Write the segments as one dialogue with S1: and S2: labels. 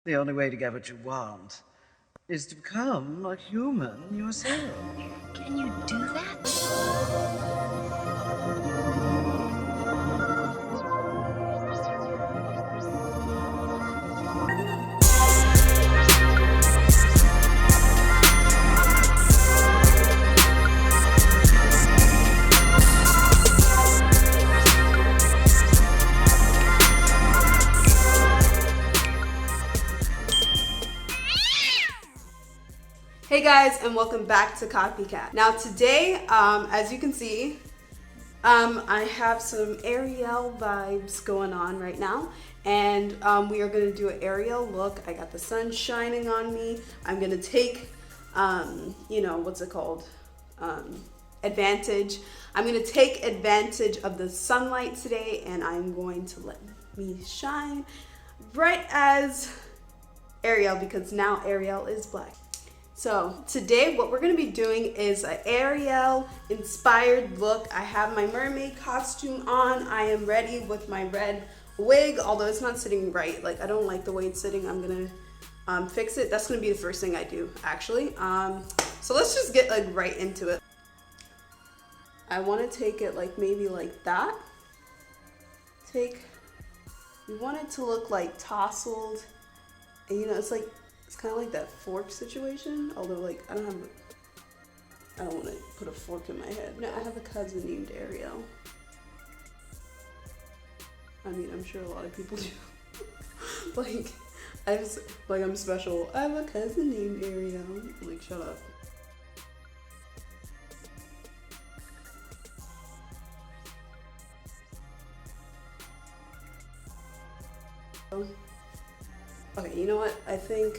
S1: The only way to get what you want is to become a human yourself.
S2: Can you do that?
S3: Hey guys, and welcome back to Copycat. Now today, as you can see, I have some Ariel vibes going on right now, and we are gonna do an Ariel look. I got the sun shining on me. I'm gonna take, what's it called? Advantage. I'm gonna take advantage of the sunlight today, and I'm going to let me shine bright as Ariel, because now Ariel is black. So today what we're gonna be doing is an Ariel inspired look. I have my mermaid costume on. I am ready with my red wig, although it's not sitting right. Like, I don't like the way it's sitting. I'm gonna fix it. That's gonna be the first thing I do, actually. So let's just get like right into it. I wanna take it like maybe like that. We want it to look like tousled, and it's kind of like that fork situation, although like I don't want to put a fork in my head. No, I have a cousin named Ariel. I mean, I'm sure a lot of people do. I'm special. I have a cousin named Ariel. Like, shut up. Okay, you know what? I think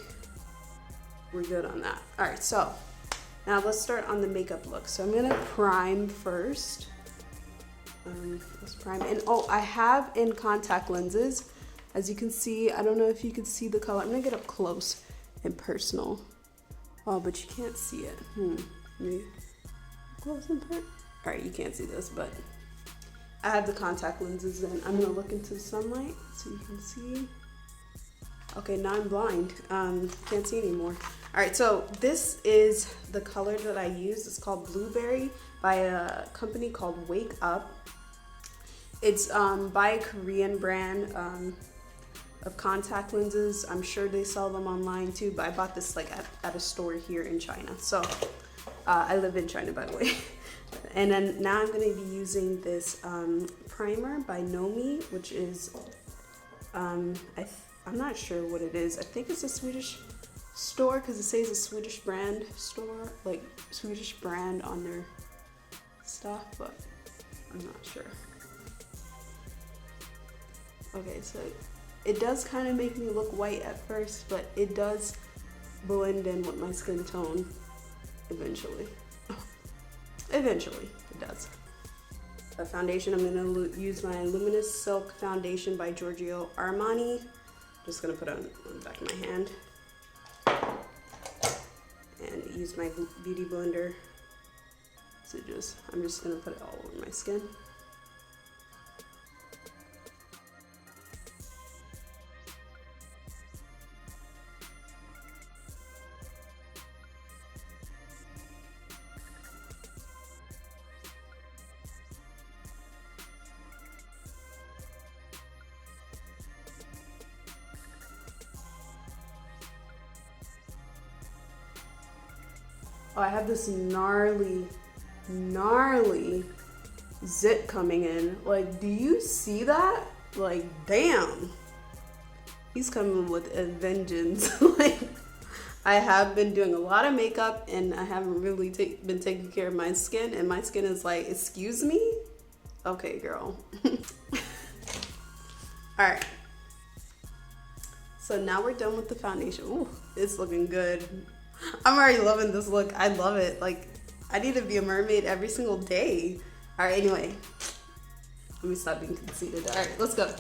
S3: we're good on that. All right, so now let's start on the makeup look. So I'm gonna prime first. Let's prime. And oh, I have in contact lenses. As you can see, I don't know if you can see the color. I'm gonna get up close and personal. Oh, but you can't see it. Maybe close and personal. All right, you can't see this, but I have the contact lenses in. I'm gonna look into the sunlight so you can see. Okay, now I'm blind. Can't see anymore. All right, so this is the color that I use. It's called Blueberry by a company called Wake Up. It's by a Korean brand of contact lenses. I'm sure they sell them online too, but I bought this like at a store here in China. So I live in China, by the way. And then now I'm gonna be using this primer by Nomi, which is, I'm not sure what it is. I think it's a Swedish store because it says a Swedish brand store, like Swedish brand on their stuff, but I'm not sure. Okay, so it does kind of make me look white at first, but it does blend in with my skin tone eventually. Eventually, it does. A foundation, I'm gonna use my Luminous Silk Foundation by Giorgio Armani. Just gonna put it on the back of my hand and use my beauty blender to I'm just gonna put it all over my skin. Oh, I have this gnarly zit coming in. Like, do you see that? Like, damn. He's coming with a vengeance. Like, I have been doing a lot of makeup and I haven't really been taking care of my skin, and my skin is like, excuse me? Okay, girl. All right. So now we're done with the foundation. Ooh, it's looking good. I'm already loving this look. I love it. Like, I need to be a mermaid every single day. All right, anyway. Let me stop being conceited. All right, let's go.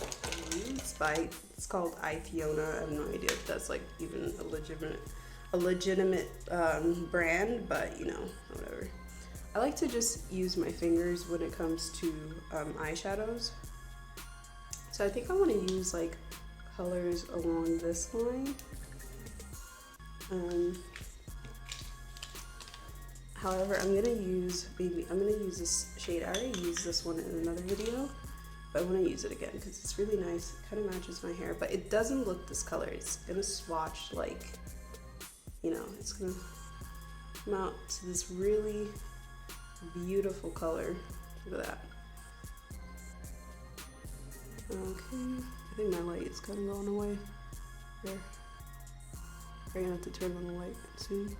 S3: It's called Fiona. I have no idea if that's like even a legitimate brand, but you know, whatever. I like to just use my fingers when it comes to eyeshadows. So I think I want to use like colors along this line. However, I'm gonna use this shade. I already used this one in another video, but I want to use it again because it's really nice. It kind of matches my hair, but it doesn't look this color. It's gonna swatch like, you know, it's gonna come out to this really beautiful color. Look at that. Okay, I think my light is kind of going away. There. I'm gonna have to turn on the light soon.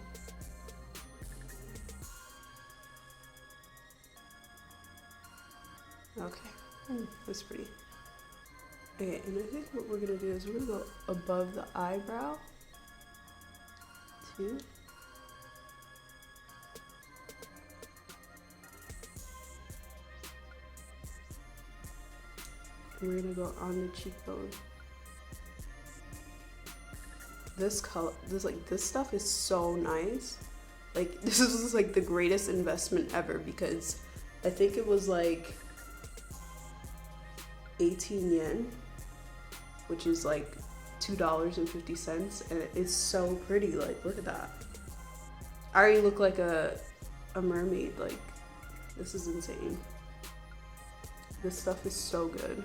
S3: Okay, that's pretty. Okay, and I think what we're gonna do is we're gonna go above the eyebrow, too. And we're gonna go on the cheekbone. This color, this stuff is so nice. Like, this is like the greatest investment ever because I think it was like 18 yen, which is like $2.50, and it's so pretty. Like, look at that. I already look like a mermaid. Like, this is insane. This stuff is so good.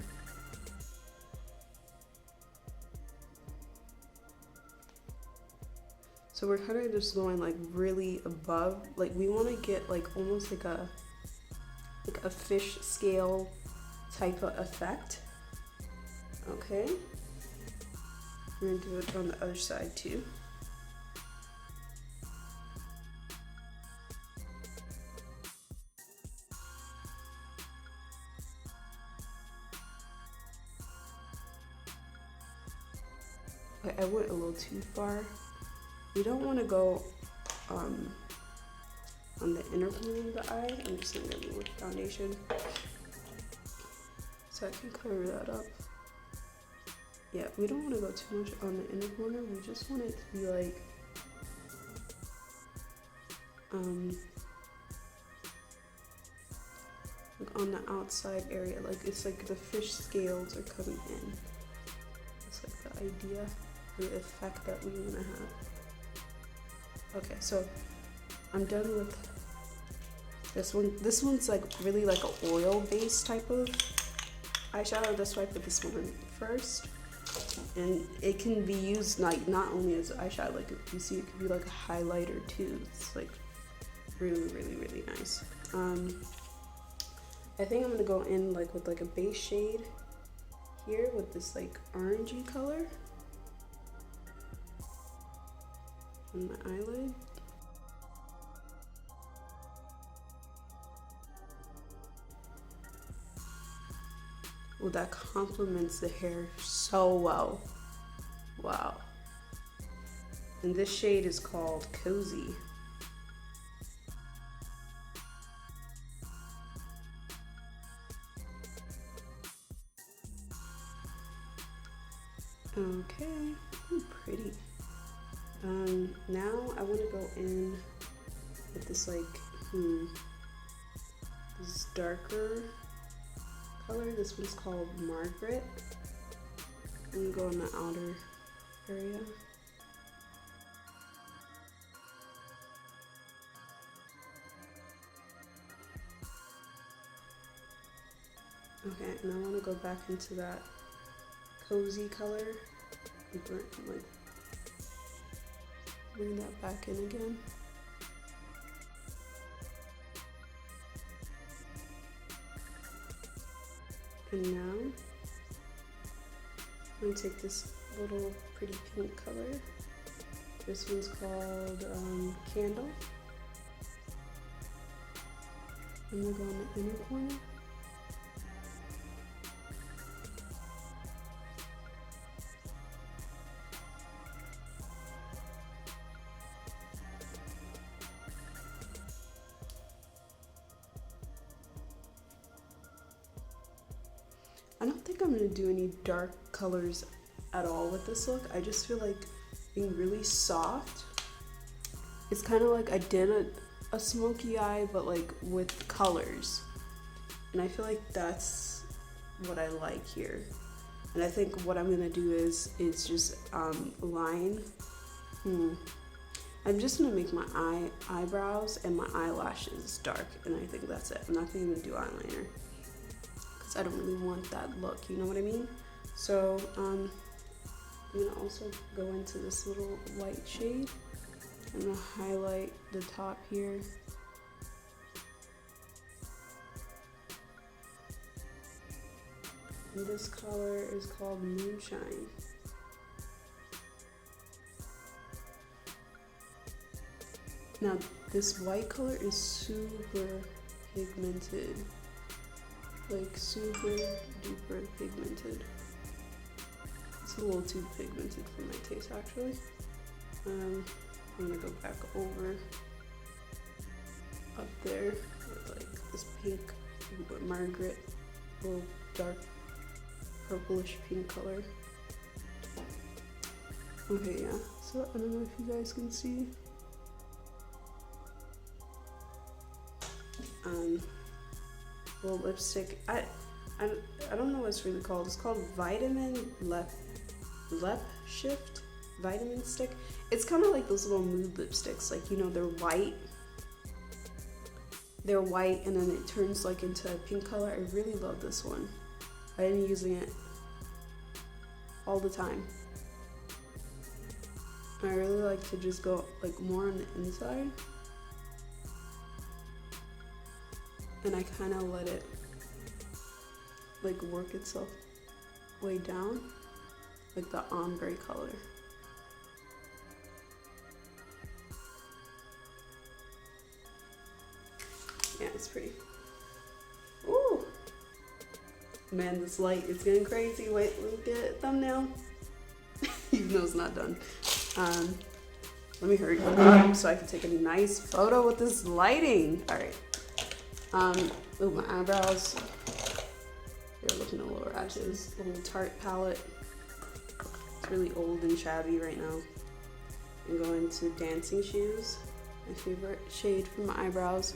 S3: So we're kind of just going like really above. Like, we want to get like almost like a fish scale type of effect. Okay, we're gonna do it on the other side too. Okay, I went a little too far. We don't want to go on the inner corner of the eye. I'm just gonna go with foundation so I can cover that up. Yeah, we don't want to go too much on the inner corner. We just want it to be like on the outside area. Like, it's like the fish scales are coming in. That's like the idea, the effect that we want to have. Okay, so I'm done with this one. This one's like really like an oil-based type of eyeshadow. That's why I put this one in first. And it can be used like not only as eyeshadow, like you see, it could be like a highlighter too. It's like really, really, really nice. I think I'm gonna go in like with like a base shade here with this like orangey color on my eyelid. Well, that complements the hair so well. Wow. And this shade is called Cozy. Okay, ooh, pretty. Now I want to go in with this like, this darker color. This one's called Margaret. I'm gonna go in the outer area. Okay, and I want to go back into that cozy color and like bring that back in again. And now I'm gonna take this little pretty pink color. This one's called Candle. I'm gonna go in the inner corner. I don't think I'm gonna do any dark colors at all with this look. I just feel like being really soft. It's kind of like I did a smoky eye, but like with colors. And I feel like that's what I like here. And I think what I'm gonna do is just line. I'm just gonna make my eyebrows and my eyelashes dark, and I think that's it. I'm not gonna even do eyeliner because I don't really want that look, you know what I mean? So I'm gonna also go into this little white shade. I'm gonna highlight the top here. And this color is called Moonshine. Now this white color is super pigmented, like super duper pigmented. It's a little too pigmented for my taste actually. I'm gonna go back over up there with like this pink, but Margaret, little dark purplish pink color. Okay, yeah, so I don't know if you guys can see. Little lipstick. I don't know what it's really called. It's called Vitamin Lep Shift Vitamin Stick. It's kind of like those little mood lipsticks. Like, you know, they're white. They're white and then it turns like into a pink color. I really love this one. I've been using it all the time. I really like to just go like more on the inside. And I kind of let it like work itself way down, like the ombre color. Yeah, it's pretty. Ooh, man, this light is getting crazy. Wait, let me get a thumbnail. Even though it's not done. Let me hurry up so I can take a nice photo with this lighting. All right. Ooh, my eyebrows, they're looking a little ratchet. This little Tarte palette. It's really old and shabby right now. I'm going to Dancing Shoes, my favorite shade for my eyebrows.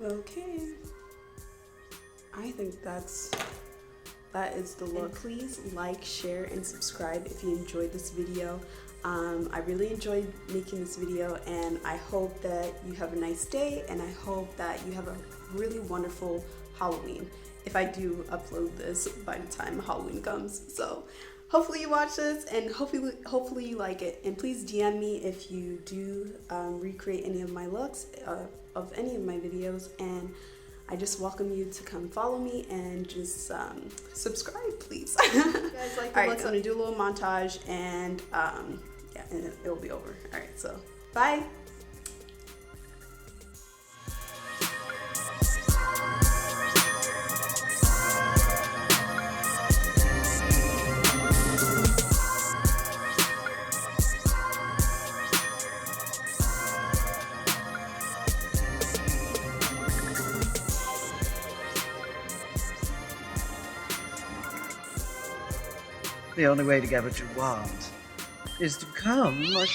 S3: Okay, I think that is the look. And please like, share, and subscribe if you enjoyed this video. I really enjoyed making this video, and I hope that you have a nice day, and I hope that you have a really wonderful Halloween if I do upload this by the time Halloween comes. So hopefully you watch this, and hopefully you like it. And please DM me if you do recreate any of my looks of any of my videos, and I just welcome you to come follow me and just subscribe, please. If you guys like the looks, I'm gonna do a little montage, and yeah, and it'll be over. All right, so bye.
S1: The only way to get what you want is to become like